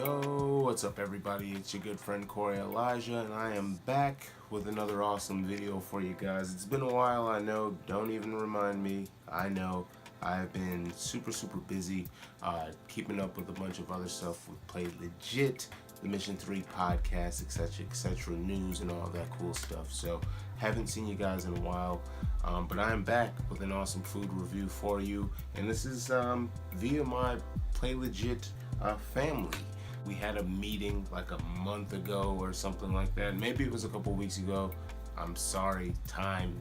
Yo, what's up everybody? It's your good friend Koerri Elijah, and I am back with another awesome video for you guys. It's been a while, I know, don't even remind me. I know I've been super busy keeping up with a bunch of other stuff with Play Legit, the Mission 3 podcast, etc, news and all that cool stuff. So haven't seen you guys in a while, but I am back with an awesome food review for you, and this is via my Play Legit family. We had a meeting like a month ago or something like that. Maybe it was a couple weeks ago. I'm sorry, time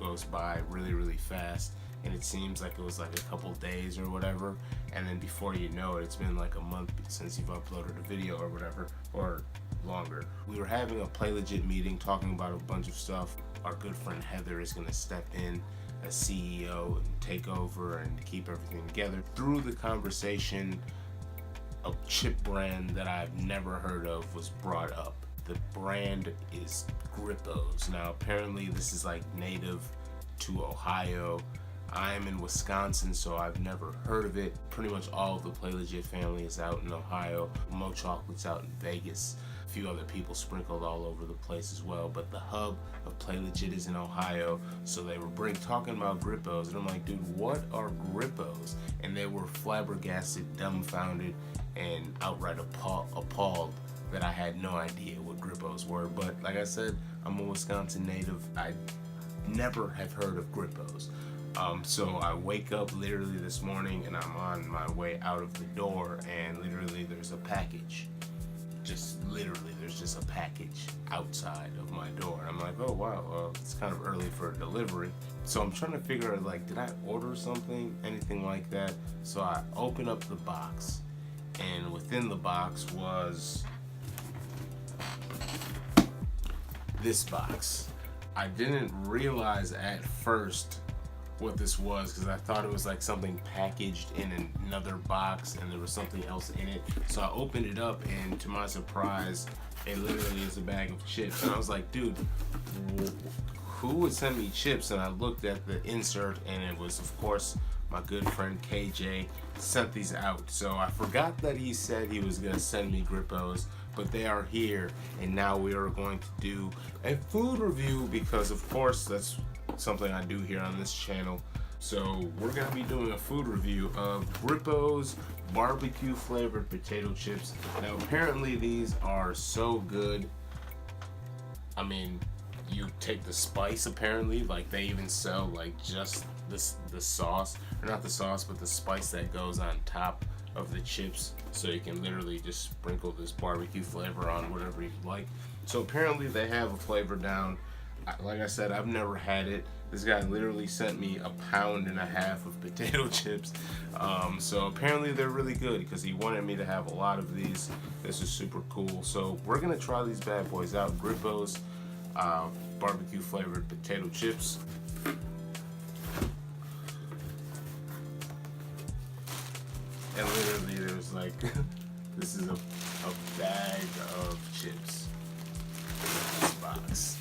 goes by really fast, and it seems like it was like a couple days or whatever, and then before you know it, it's been like a month since you've uploaded a video or whatever, or longer. We were having a Play Legit meeting talking about a bunch of stuff. Our good friend Heather is going to step in as CEO and take over and keep everything together. Through the conversation, a chip brand that I've never heard of was brought up. The brand is Grippo's. Now apparently this is like native to Ohio. I am in Wisconsin, so I've never heard of it. Pretty much all of the Play Legit family is out in Ohio. Mo Chocolate's out in Vegas. A few other people sprinkled all over the place as well, but the hub of Play Legit is in Ohio. So they were talking about Grippo's, and I'm like, dude, what are Grippo's? And they were flabbergasted, dumbfounded, and outright appalled that I had no idea what Grippo's were. But like I said, I'm a Wisconsin native. I never have heard of Grippo's. So I wake up literally this morning and I'm on my way out of the door, and literally there's a package. There's just a package outside of my door. And I'm like, oh wow, well, it's kind of early for a delivery. So I'm trying to figure out, like, did I order something, anything like that? So I open up the box, and within the box was this box. I didn't realize at first what this was, because I thought it was like something packaged in another box and there was something else in it. So I opened it up, and to my surprise, it literally is a bag of chips. And I was like, dude, who would send me chips? And I looked at the insert, and it was, of course, my good friend KJ sent these out. So I forgot that he said he was gonna send me Grippo's, but they are here, and now we are going to do a food review, because of course that's something I do here on this channel. So we're gonna be doing a food review of Grippo's barbecue flavored potato chips. Now apparently these are so good. I mean, you take the spice, apparently, like they even sell like just the sauce, or not the sauce, but the spice that goes on top of the chips, so you can literally just sprinkle this barbecue flavor on whatever you like. So apparently they have a flavor down. Like I said, I've never had it. This guy literally sent me 1.5 pounds of potato chips. So apparently they're really good, because he wanted me to have a lot of these. This is super cool. So we're gonna try these bad boys out. Grippo's barbecue flavored potato chips. And literally there's like, this is a bag of chips in this box.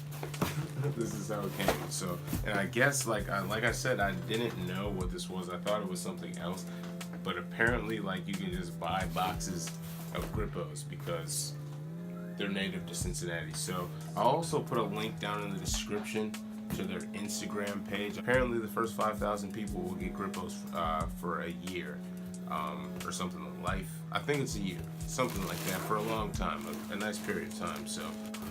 This is how it came. So, and I guess like I said, I didn't know what this was. I thought it was something else, but apparently like you can just buy boxes of Grippo's because they're native to Cincinnati. So I'll also put a link down in the description to their Instagram page. Apparently the first 5,000 people will get Grippo's for a year, or something like life. I think it's a year, something like that, for a long time, a nice period of time. So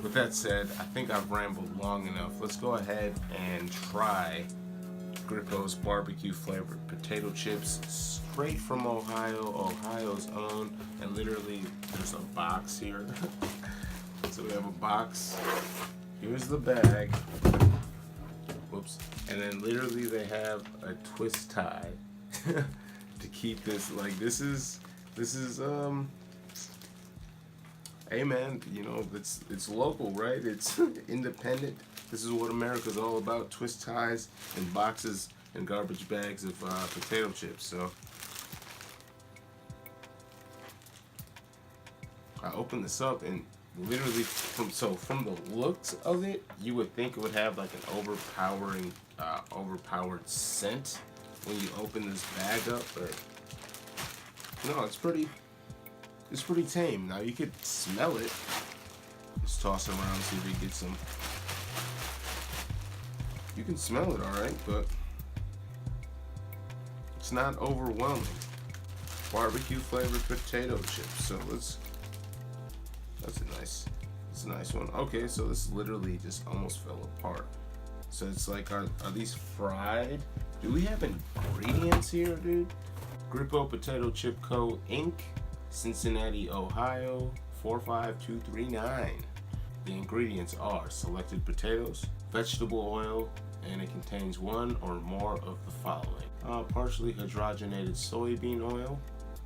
with that said, I think I've rambled long enough. Let's go ahead and try Grippo's barbecue flavored potato chips, straight from Ohio, Ohio's own. And literally there's a box here. So we have a box, here's the bag, whoops, and then literally they have a twist tie to keep this. Like this is hey man, you know, it's local, right? It's independent. This is what America's all about: twist ties and boxes and garbage bags of potato chips. So I opened this up, and literally from the looks of it, you would think it would have like an overpowered scent when you open this bag up, but no, it's pretty it's pretty tame. Now you could smell it. Just toss it around, see if you get some. You can smell it all right, but it's not overwhelming. Barbecue flavored potato chips. So that's a nice one. Okay, so this literally just almost fell apart. So it's like, are these fried? Do we have ingredients here, dude? Grippo Potato Chip Co. Inc., Cincinnati, Ohio, 45239. The ingredients are selected potatoes, vegetable oil, and it contains one or more of the following. Partially hydrogenated soybean oil,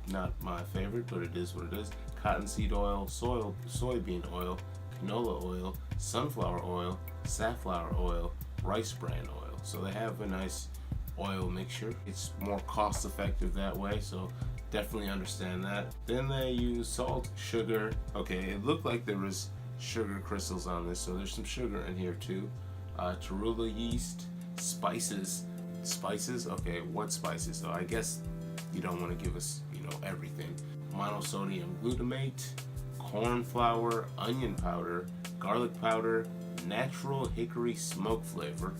not my favorite, but it is what it is. Cottonseed oil, soybean oil, canola oil, sunflower oil, safflower oil, rice bran oil. So they have a nice oil mixture. It's more cost effective that way, so definitely understand that. Then they use salt, sugar. Okay, it looked like there was sugar crystals on this, so there's some sugar in here too. Torula yeast, spices. Okay, what spices? So I guess you don't want to give us, everything. Monosodium glutamate, corn flour, onion powder, garlic powder, natural hickory smoke flavor,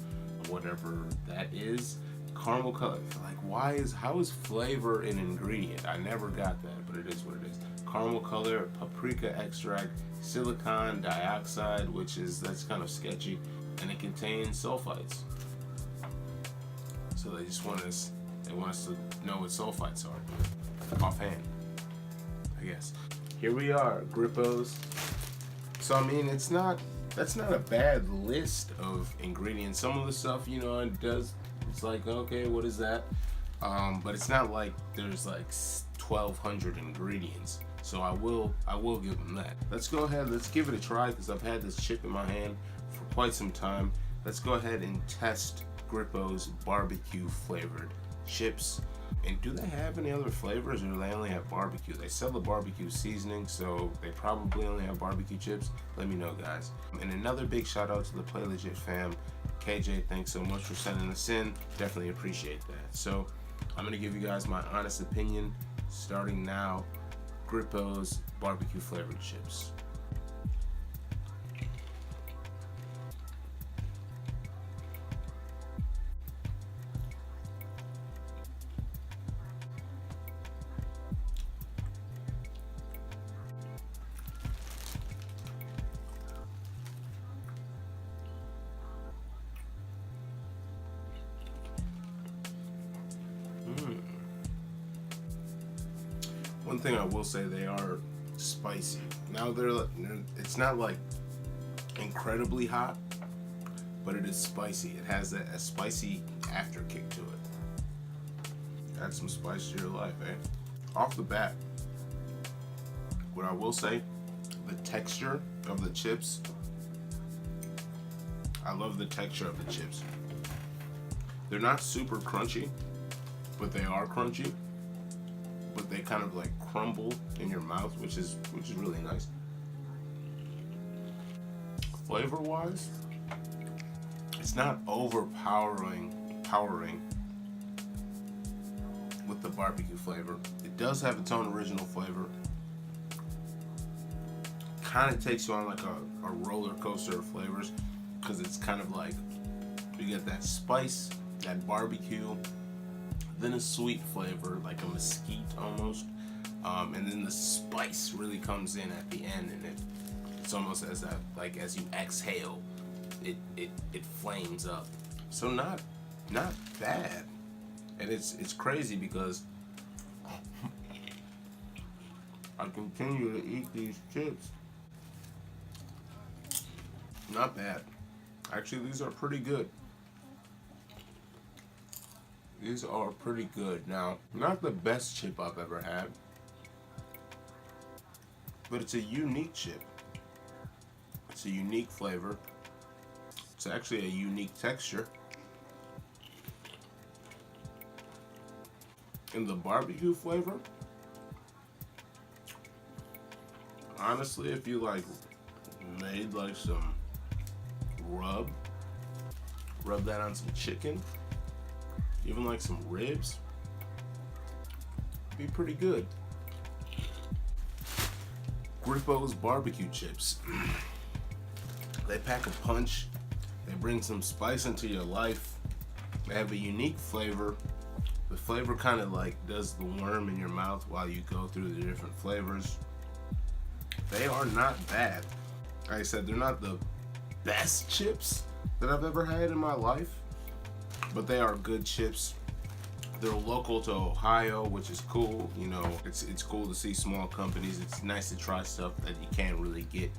whatever that is. Caramel color. Like, how is flavor an ingredient? I never got that, but it is what it is. Caramel color, paprika extract, silicon dioxide, that's kind of sketchy, and it contains sulfites. So they want us to know what sulfites are offhand, I guess. Here we are, Grippos. So I mean, that's not a bad list of ingredients. Some of the stuff, it does. It's like, okay, what is that? But it's not like there's like 1,200 ingredients. So I will give them that. Let's go ahead. Let's give it a try because I've had this chip in my hand for quite some time. Let's go ahead and test Grippo's barbecue flavored chips. And do they have any other flavors, or do they only have barbecue? They sell the barbecue seasoning, so they probably only have barbecue chips. Let me know, guys. And another big shout out to the Play Legit fam. KJ, thanks so much for sending this in. Definitely appreciate that. So I'm gonna give you guys my honest opinion starting now. Grippo's barbecue flavored chips. One thing I will say, they are spicy. Now it's not like incredibly hot, but it is spicy. It has a spicy after kick to it. Add some spice to your life, eh? Off the bat, what I will say, the texture of the chips. I love the texture of the chips. They're not super crunchy, but they are crunchy. But they kind of like crumble in your mouth, which is really nice. Flavor wise, it's not powering with the barbecue flavor. It does have its own original flavor. Kind of takes you on like a roller coaster of flavors, because it's kind of like you get that spice, that barbecue, then a sweet flavor, like a mesquite almost, and then the spice really comes in at the end, and it's almost as that, like as you exhale, it flames up. So not bad, and it's crazy because I continue to eat these chips. Not bad. Actually, these are pretty good. These are pretty good. Now, not the best chip I've ever had, but it's a unique chip. It's a unique flavor. It's actually a unique texture. And the barbecue flavor, honestly, if you like made like some rub that on some chicken, even like some ribs, be pretty good. Grippo's barbecue chips. They pack a punch. They bring some spice into your life. They have a unique flavor. The flavor kind of like does the worm in your mouth while you go through the different flavors. They are not bad. Like I said, they're not the best chips that I've ever had in my life, but they are good chips. They're local to Ohio, which is cool. You know, it's cool to see small companies. It's nice to try stuff that you can't really get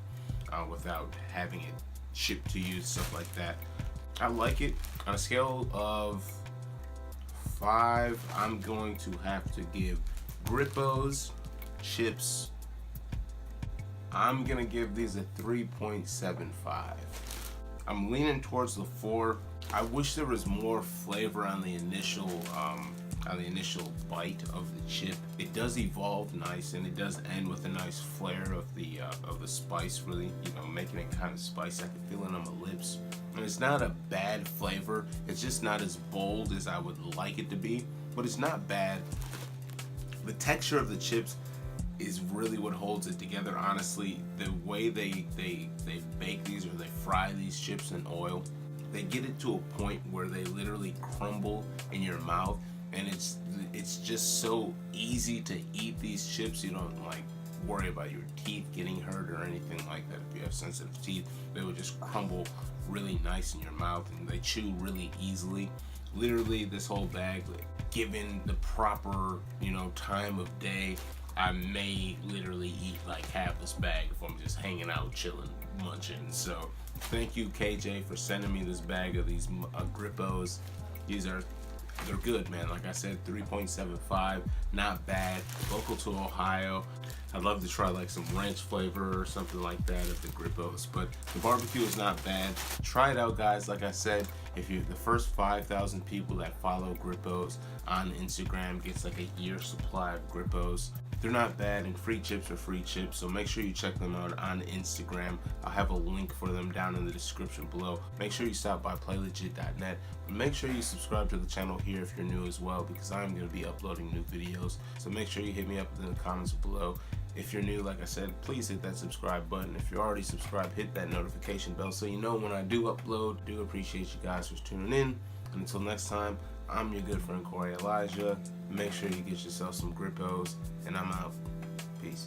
without having it shipped to you, stuff like that. I like it. On a scale of 5, I'm going to have to give Grippo's chips, I'm gonna give these a 3.75. I'm leaning towards the 4. I wish there was more flavor on the initial bite of the chip. It does evolve nice, and it does end with a nice flare of the spice, really, you know, making it kind of spicy. I can feel it on my lips. And it's not a bad flavor. It's just not as bold as I would like it to be, but it's not bad. The texture of the chips is really what holds it together, honestly. The way they bake these, or they fry these chips in oil, they get it to a point where they literally crumble in your mouth, and it's just so easy to eat these chips. You don't like worry about your teeth getting hurt or anything like that. If you have sensitive teeth, they will just crumble really nice in your mouth, and they chew really easily. Literally, this whole bag, given the proper, you know, time of day, I may literally eat like half this bag if I'm just hanging out, chilling, munching. So thank you, KJ, for sending me this bag of these Grippos. They're good, man. Like I said, 3.75, not bad. Local to Ohio. I'd love to try like some ranch flavor or something like that of the Grippos, but the barbecue is not bad. Try it out, guys. Like I said, if you're the first 5,000 people that follow Grippos on Instagram gets like a year supply of Grippos. They're not bad, and free chips are free chips, so make sure you check them out on Instagram. I'll have a link for them down in the description below. Make sure you stop by playlegit.net. Make sure you subscribe to the channel here if you're new as well, because I'm going to be uploading new videos. So make sure you hit me up in the comments below. If you're new, like I said, please hit that subscribe button. If you're already subscribed, hit that notification bell so you know when I do upload. I do appreciate you guys for tuning in. And until next time, I'm your good friend Koerri Elijah. Make sure you get yourself some Grippos, and I'm out.